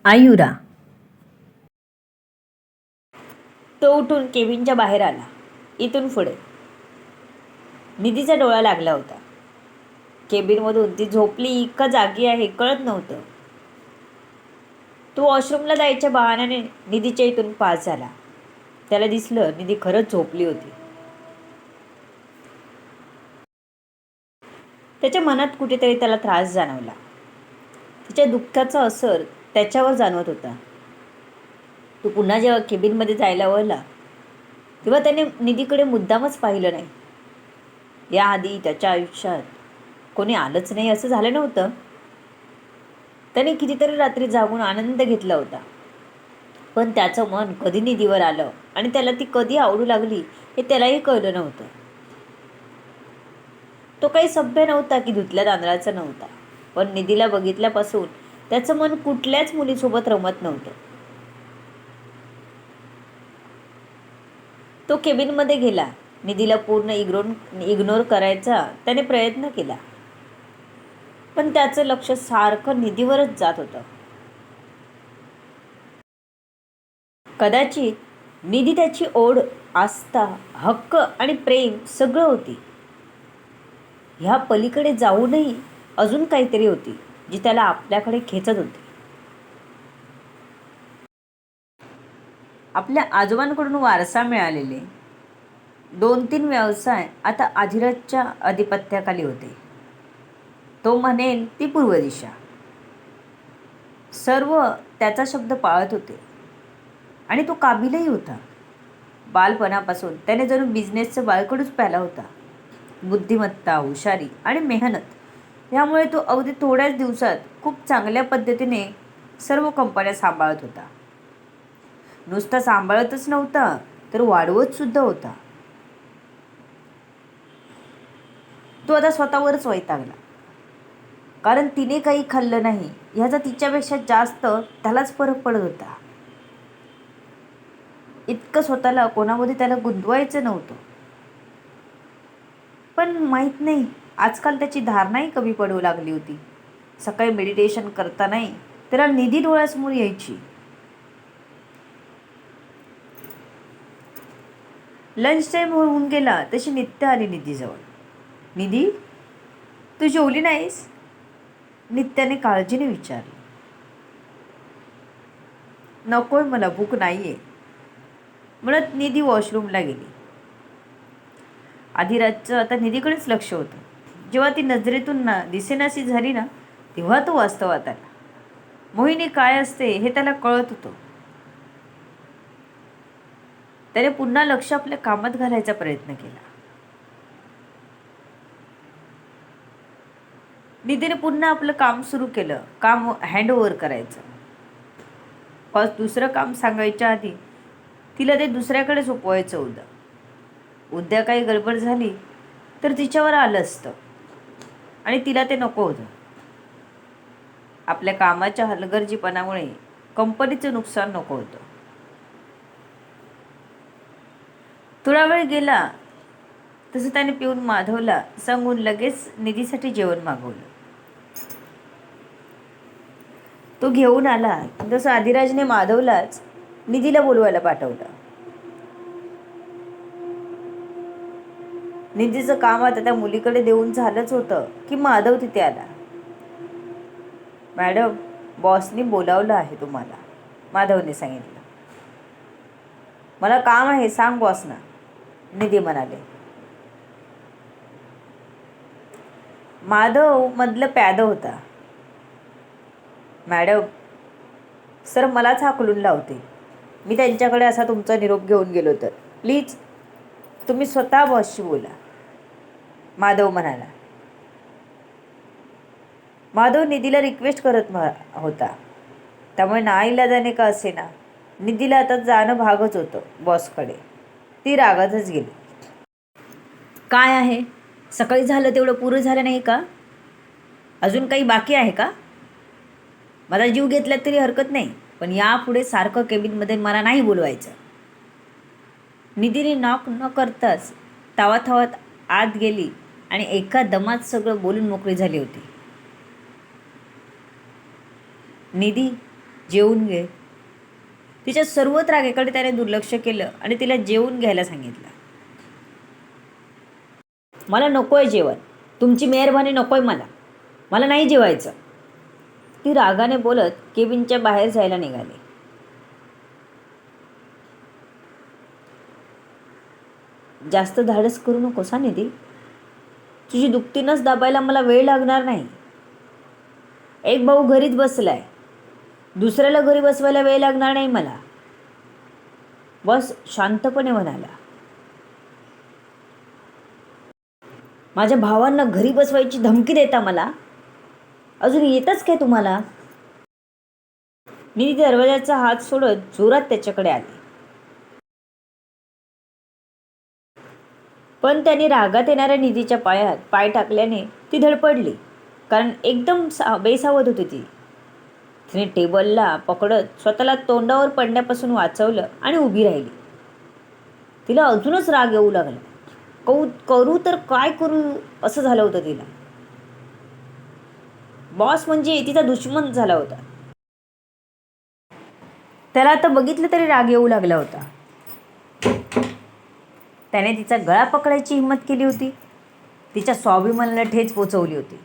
आयुरा. तो उठून केबिनच्या बाहेर आला. इथून पुढे निधीचा डोळा लागला होता. केबिनमधून ती झोपली का जागी आहे कळत नव्हतं. तो वॉशरूमला जायच्या बहाण्याने निधीच्या इथून पास झाला. त्याला दिसलं निधी खरंच झोपली होती. त्याच्या मनात कुठेतरी त्याला त्रास जाणवला. तिच्या दुःखाचा असर त्याच्यावर जाणवत होता. तो पुन्हा जेव्हा केबिनमध्ये जायला वळला तेव्हा त्याने निधीकडे मुद्दामच पाहिलं नाही. याआधी त्याच्या आयुष्यात कोणी आलंच नाही असं झालं नव्हतं. त्याने कितीतरी रात्री जागून आनंद घेतला होता, पण त्याचं मन कधी निधीवर आलं आणि त्याला ती कधी आवडू लागली हे त्यालाही कळलं नव्हतं. तो काही सभ्य नव्हता की धुतल्या तांदळाचा नव्हता, पण निधीला बघितल्यापासून त्याचं मन कुठल्याच मुलीसोबत रमत नव्हतं. तो केबिनमध्ये गेला. निधीला पूर्ण इग्नोर करायचा त्याने प्रयत्न केला, पण त्याचं लक्ष सारखं निधीवरच जात होतं. कदाचित निधी त्याची ओढ, आस्था, हक्क आणि प्रेम सगळं होती. ह्या पलीकडे जाऊनही अजून काहीतरी होती जी त्याला आपल्याकडे खेचत होती. आपल्या आजोबांकडून वारसा मिळालेले 2-3 व्यवसाय आता आधिराजच्या आधिपत्याखाली होते. तो म्हणेल ती पूर्व दिशा. सर्व त्याचा शब्द पाळत होते आणि तो काबिलही होता. बालपणापासून त्याने जणू बिझनेसचं बाळकडूच प्याला होता. बुद्धिमत्ता, हुशारी आणि मेहनत यामुळे तो अगदी थोड्याच दिवसात खूप चांगल्या पद्धतीने सर्व कंपन्या सांभाळत होता. नुसता सांभाळतच नव्हता तर वाढवत सुद्धा होता. तो आता स्वतःवरच वैतागला, कारण तिने काही खाल्लं नाही ह्याचा तिच्यापेक्षा जास्त त्यालाच फरक पडत होता. इतकं स्वतःला कोणामध्ये त्याला गुंतवायचं नव्हतं, पण माहीत नाही आजकाल त्याची धारणाही कमी पडू लागली होती. सकाळी मेडिटेशन करतानाही त्याला निधी डोळ्यासमोर यायची. लंच टाईम होऊन गेला तशी नित्य आली निधीजवळ. निधी, तू जेवली नाहीस? नित्याने काळजीने विचारले. नकोय, मला भूक नाहीये म्हणत निधी वॉशरूमला गेली. आधिराजचं आता निधीकडेच लक्ष होतं. जेव्हा ती नजरेतून दिसेनाशी झाली ना तेव्हा तो वास्तवात आला. मोहिनी काय असते हे त्याला कळत होतं. त्याने पुन्हा लक्ष आपल्या कामात घालायचा प्रयत्न केला. निधीने पुन्हा आपलं काम सुरू केलं. काम हँडओव्हर करायचं. दुसरं काम सांगायच्या आधी तिला ते दुसऱ्याकडे सोपवायचं होतं. उद्या काही गडबड झाली तर तिच्यावर आलं असतं आणि तिला ते नको होतं. आपल्या कामाच्या हलगर्जीपणामुळे कंपनीचं नुकसान नको होतं. थोडा वेळ गेला तसं त्याने पिऊन माधवला सांगून लगेच निधीसाठी जेवण मागवलं. तो घेऊन आला तसं आधिराजने माधवलाच निधीला बोलवायला पाठवलं. निधीचं काम आता त्या मुलीकडे देऊन झालंच होतं की माधव तिथे आला. मॅडम, बॉसनी बोलावलं आहे तुम्हाला, माधवने सांगितलं. मला काम आहे, सांग बॉसना, निधी म्हणाले. माधव मधलं प्याद होता. मॅडम, सर मलाच हाकलून लावते. मी त्यांच्याकडे असा तुमचा निरोप घेऊन गेलो तर प्लीज तुम्ही स्वतः बॉसशी बोला, माधव म्हणाला. माधव निधीला रिक्वेस्ट करत होता, त्यामुळे नाईलाजाने का असेना निधीला आता जाणं भागच होतं बॉसकडे. ती रागातच गेली. काय आहे, सकाळी झालं तेवढं पुरं झालं नाही का? अजून काही बाकी आहे का? माझा जीव घेतल्यात तरी हरकत नाही, पण यापुढे सारखं केबिनमध्ये मला नाही बोलवायचं. निधीने नॉक न करताच तावाथावात आत गेली आणि एका दमात सगळं बोलून मोकळी झाली होती. निधी, जेवून घे. तिच्या सर्व त्रागेकडे त्याने दुर्लक्ष केलं आणि तिला जेवून घ्यायला सांगितलं. मला नको आहे जेवण, तुमची मेहरबानी नको आहे, मला नाही जेवायचं. ती रागाने बोलत केबिनच्या बाहेर जायला निघाली. जास्त धाडस करू नकोस हा निधी. तुझी दुखती नस दाबायला मला वेळ लागणार नाही. एक भाऊ घरीच बसलाय, दुसऱ्याला घरी बसवायला वेळ लागणार नाही मला. बस शांतपणे म्हणाला. माझ्या भावांना घरी बसवायची धमकी देता मला? अजून येतच काय तुम्हाला? निधी दरवाजाचा हात सोडत जोरात त्याच्याकडे आली. पण त्याने रागात येणाऱ्या निधीच्या पायात पाय टाकल्याने ती धडपडली, कारण एकदम बेसावध होती ती. तिने टेबलला पकडत स्वतःला तोंडावर पडण्यापासून वाचवलं आणि उभी राहिली. तिला अजूनच राग येऊ लागला. करू तर काय करू असं झालं होतं तिला. बॉस म्हणजे तिचा दुश्मन झाला होता. त्याला आता बघितलं तरी राग येऊ लागला होता. त्याने तिचा गळा पकडायची हिंमत केली होती. तिच्या स्वाभिमानाला ठेच पोचवली होती.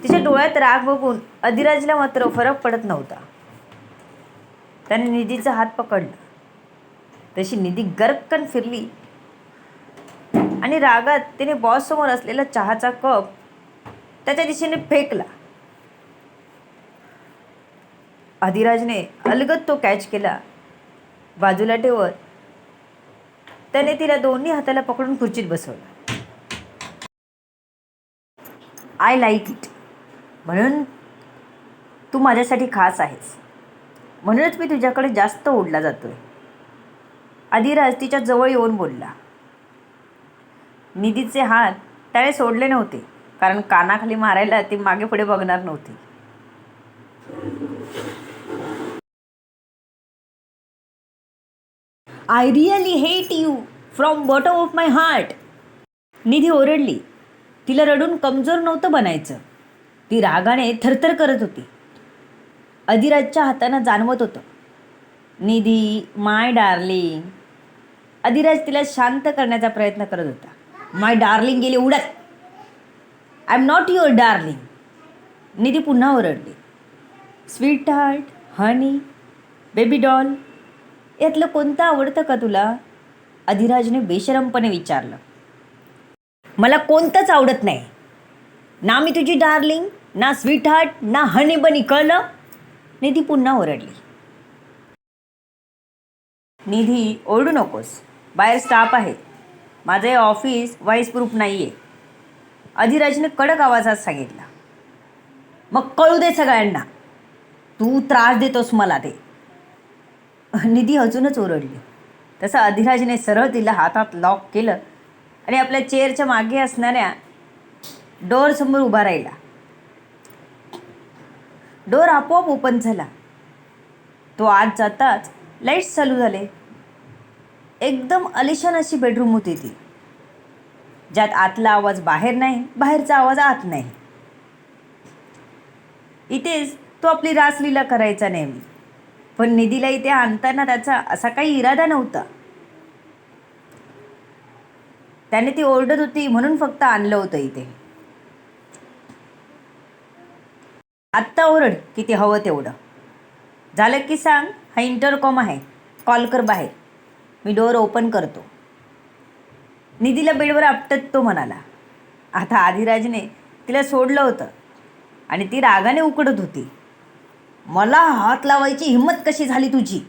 तिच्या डोळ्यात राग बघून अधिराजला मात्र फरक पडत नव्हता. त्याने निधीचा हात पकडला. तशी निधी गर्रकन फिरली आणि रागात तिने बॉससमोर असलेला चहाचा कप त्याच्या दिशेने फेकला. अधिराजने अलगद तो कॅच केला. बाजूला ठेवत त्याने तिला दोन्ही हाताला पकडून खुर्चीत बसवलं. I like it. म्हणून तू माझ्यासाठी खास आहेस, म्हणूनच मी तुझ्याकडे जास्त ओढला जातोय. अधिराज तिच्या जवळ येऊन बोलला. निधीचे हात त्याने सोडले नव्हते, कारण कानाखाली मारायला ती मागे पुढे बघणार नव्हती. I really hate you from bottom of my heart. Nidhi ओरडली. तिला रडून कमजोर नव्हतं बनायचं. ती रागाने थरथर करत होती. अधिराजच्या हातानं जाणवत होतं, निधी माय डार्लिंग. अधिराज तिला शांत करण्याचा प्रयत्न करत होता. माय डार्लिंग गेली उडत. I am not your darling. Nidhi पुन्हा ओरडली. Sweetheart, honey, baby doll, यातलं कोणतं आवडतं का तुला? अधिराजने बेशरमपणे विचारलं. मला कोणतंच आवडत नाही. ना मी तुझी डार्लिंग, ना स्वीट हार्ट, ना हनी बनी, कळलं? निधी पुन्हा ओरडली. निधी ओरडू नकोस, बाहेर स्टाफ आहे. माझं हे ऑफिस व्हॉइस प्रूफ नाही आहे, अधिराजने कडक आवाजात सांगितला. मग कळू दे सगळ्यांना, तू त्रास देतोस मला ते. निधी अजूनच ओरडली. तसं अधिराजने सरळ तिला हातात लॉक केलं आणि आपल्या चेअरच्या मागे असणाऱ्या डोअरसमोर उभा राहिला. डोअर आपोआप ओपन झाला. तो आत जाताच लाईट्स चालू झाले. एकदम आलिशान अशी बेडरूम होती ती, ज्यात आतला आवाज बाहेर नाही, बाहेरचा आवाज आत नाही. इथेच तो आपली रासलीला करायचा नेहमी, पण निधीला इथे आणताना त्याचा असा काही इरादा नव्हता. त्याने ती ओरडत होती म्हणून फक्त आणलं होतं इथे. आत्ता ओरड किती हवं तेवढं. झालं की सांग, हा इंटरकॉम आहे, कॉल कर बाहेर, मी डोअर ओपन करतो. निधीला बेडवर आपटत तो म्हणाला. आता अधिराजने तिला सोडलं होतं आणि ती रागाने उकडत होती. मला हात लावायची हिंमत कशी झाली तुझी?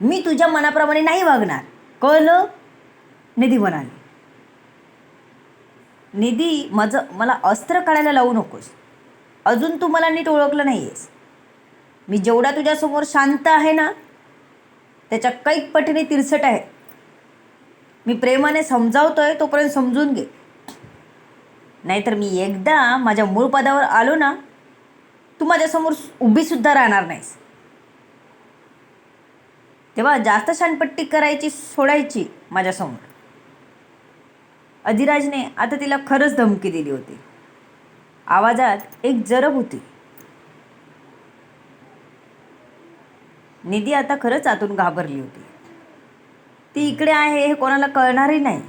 मी तुझ्या मनाप्रमाणे नाही वागणार, कळलं? निधी म्हणाली. निधी, मला अस्त्र काढायला लावू नकोस. अजून तू मला नीट ओळखलं नाही आहेस. मी जेवढा तुझ्यासमोर शांत आहे ना, त्याच्या कैक पटीने तिरसट आहे. मी प्रेमाने समजावतोय तोपर्यंत समजून घे, नाहीतर मी एकदा माझ्या मूळ पदावर आलो ना, तू माझ्यासमोर उभीसुद्धा राहणार नाहीस. तेव्हा जास्त शानपट्टी करायची सोडायची माझ्यासमोर. अधिराजने आता तिला खरंच धमकी दिली होती. आवाजात एक जरब होती. निधी आता खरंच आतून घाबरली होती. ती इकडे आहे हे कोणाला कळणारही नाही.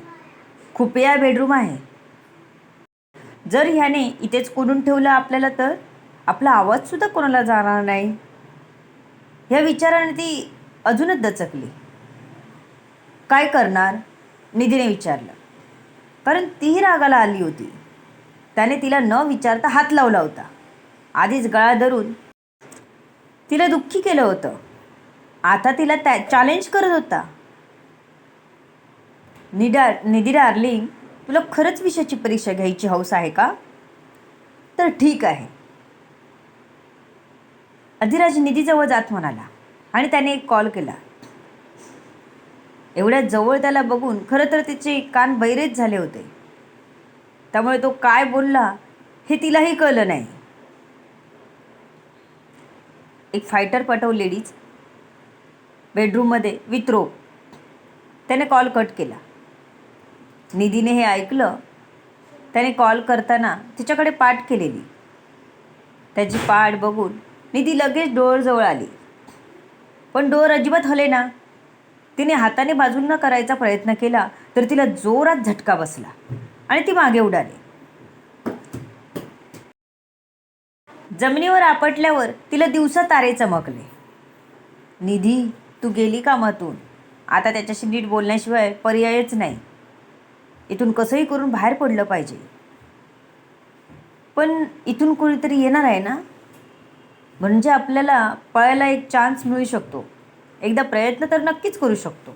खुफिया बेडरूम आहे. जर ह्याने इथेच कोंडून ठेवलं आपल्याला तर आपला आवाजसुद्धा कोणाला जाणार नाही. ह्या विचाराने ती अजूनच दचकली. काय करणार? निधीने विचारलं. कारण तीही रागाला आली होती. त्याने तिला न विचारता हात लावला होता. आधीच गळा धरून तिला दुःखी केलं होतं. आता तिला चॅलेंज करत होता. निधी डार्लिंग, तुला खरंच विषयाची परीक्षा घ्यायची हौस आहे का? तर ठीक आहे. अधिराज निधीजवळ जात म्हणाला आणि त्याने एक कॉल केला. एवढ्या जवळ त्याला बघून खरं तर तिचे कान बैरेच झाले होते. त्यामुळे तो काय बोलला हे तिलाही कळलं नाही. एक फायटर पाठव लेडीज बेडरूममध्ये विथ रोप. त्याने कॉल कट केला. निधीने हे ऐकलं. त्याने कॉल करताना तिच्याकडे पाठ केलेली. त्याची पाठ बघून निधी लगेच डोअरजवळ आली. पण डोअर अजिबात हलेना. तिने हाताने बाजूंना करायचा प्रयत्न केला तर तिला जोरात झटका बसला आणि ती मागे उडाली. जमिनीवर आपटल्यावर तिला दिवसा तारे चमकले. निधी, तू गेली कामातून. आता त्याच्याशी नीट बोलण्याशिवाय पर्यायच नाही. इथून कसंही करून बाहेर पडलं पाहिजे. पण इथून कोणीतरी येणार आहे ना, म्हणजे आपल्याला पळायला एक चान्स मिळू शकतो. एकदा प्रयत्न तर नक्कीच करू शकतो.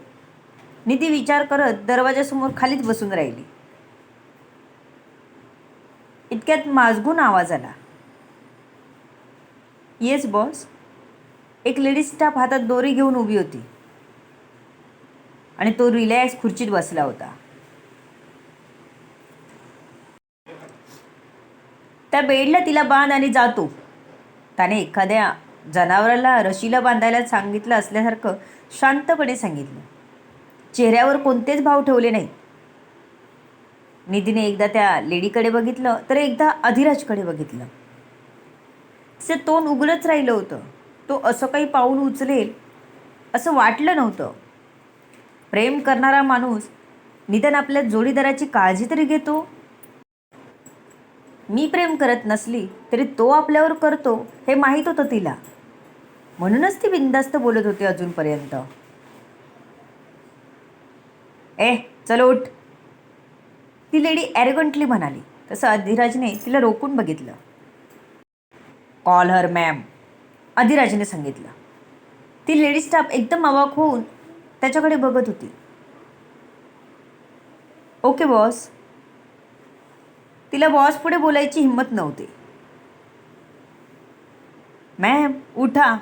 निधी विचार करत दरवाजासमोर खालीच बसून राहिली. इतक्यात माजगून आवाज आला. Yes boss. एक लेडीज स्टाफ हातात दोरी घेऊन उभी होती आणि तो रिलॅक्स खुर्चीत बसला होता. त्या बेडला तिला बांध आणि जातो. त्याने एखाद्या जनावराला रशीला बांधायला सांगितलं असल्यासारखं शांतपणे सांगितलं. चेहऱ्यावर कोणतेच भाव ठेवले नाहीत. निधीने एकदा त्या लेडीकडे बघितलं तर एकदा अधिराजकडे बघितलं. तिचे तोंड उघडच राहिलं होतं. तो असं काही पाऊल उचलेल असं वाटलं नव्हतं. प्रेम करणारा माणूस निदान आपल्या जोडीदाराची काळजी तरी घेतो. मी प्रेम करत नसली तरी तो आपल्यावर करतो हे माहीत होतं तिला. म्हणूनच ती बिनधास्त बोलत होती अजूनपर्यंत. चल उठ, ती लेडी ॲरोगंटली म्हणाली. तसं अधिराजने तिला रोखून बघितलं. कॉल हर मॅम, अधिराजने सांगितलं. ती लेडी स्टाफ एकदम अवाक होऊन त्याच्याकडे बघत होती. Okay boss. तिला बॉस पुढे बोलायची हिंमत नव्हती. मॅम उठा.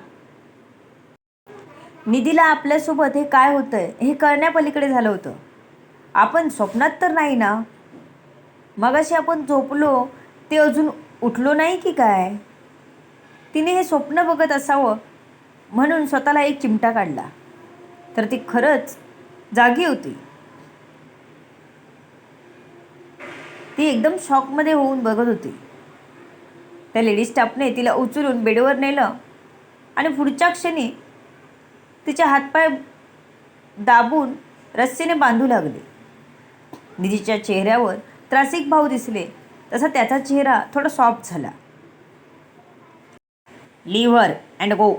निधीला आपल्यासोबत हे काय होतंय हे कळण्यापलीकडे झालं होतं. आपण स्वप्नात तर नाही ना? मगाशी आपण झोपलो ते अजून उठलो नाही की काय? तिने हे स्वप्न बघत असावं म्हणून स्वतःला एक चिमटा काढला तर ती खरंच जागी होती. ती एकदम शॉकमध्ये होऊन बघत होती. त्या लेडी स्टाफने तिला उचलून बेडवर नेलं आणि पुढच्या क्षणी तिचे हातपाय दाबून रस्सीने बांधू लागले. निधीच्या चेहऱ्यावर त्रासिक भाव दिसले तसा त्याचा चेहरा थोडा सॉफ्ट झाला. लीव्ह हर अँड गो,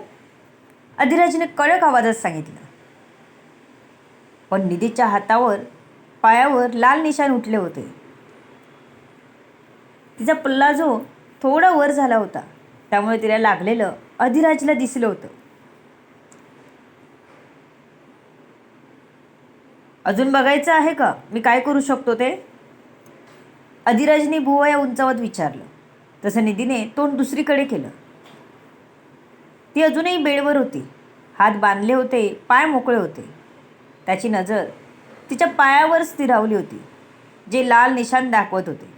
अधिराजने कडक आवाजात सांगितलं. पण निधीच्या हातावर पायावर लाल निशाण उठले होते. तिचा पल्लाजो थोडा वर झाला होता. त्यामुळे तिला लागलेलं अधिराजला दिसलं होतं. अजून बघायचं आहे का मी काय करू शकतो ते? अधिराजने भुवया उंचावत विचारलं. तसं निधीने तोंड दुसरीकडे केलं. ती अजूनही बेडवर होती. हात बांधले होते, पाय मोकळे होते. त्याची नजर तिच्या पायावर स्थिरावली होती जे लाल निशाण दाखवत होते.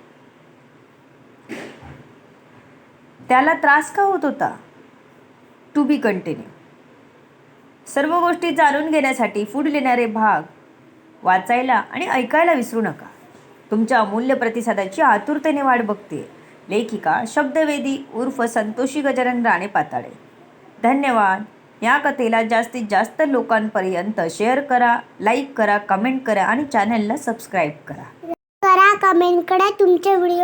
त्याला त्रास का होत होता? To be continue. सर्व गोष्टी जाणून घेण्यासाठी पुढे येणारे भाग वाचायला आणि ऐकायला विसरू नका. तुमच्या अमूल्य प्रतिसादाची आतुरतेने वाट बघते. लेखिका शब्दवेदी उर्फ संतोषी गजानन राणे पाताळे. धन्यवाद. या कथेला जास्तीत जास्त लोकांपर्यंत शेअर करा, लाईक करा, कमेंट करा आणि चॅनलला सबस्क्राईब करा. कमेंट करा तुमचे व्हिडिओ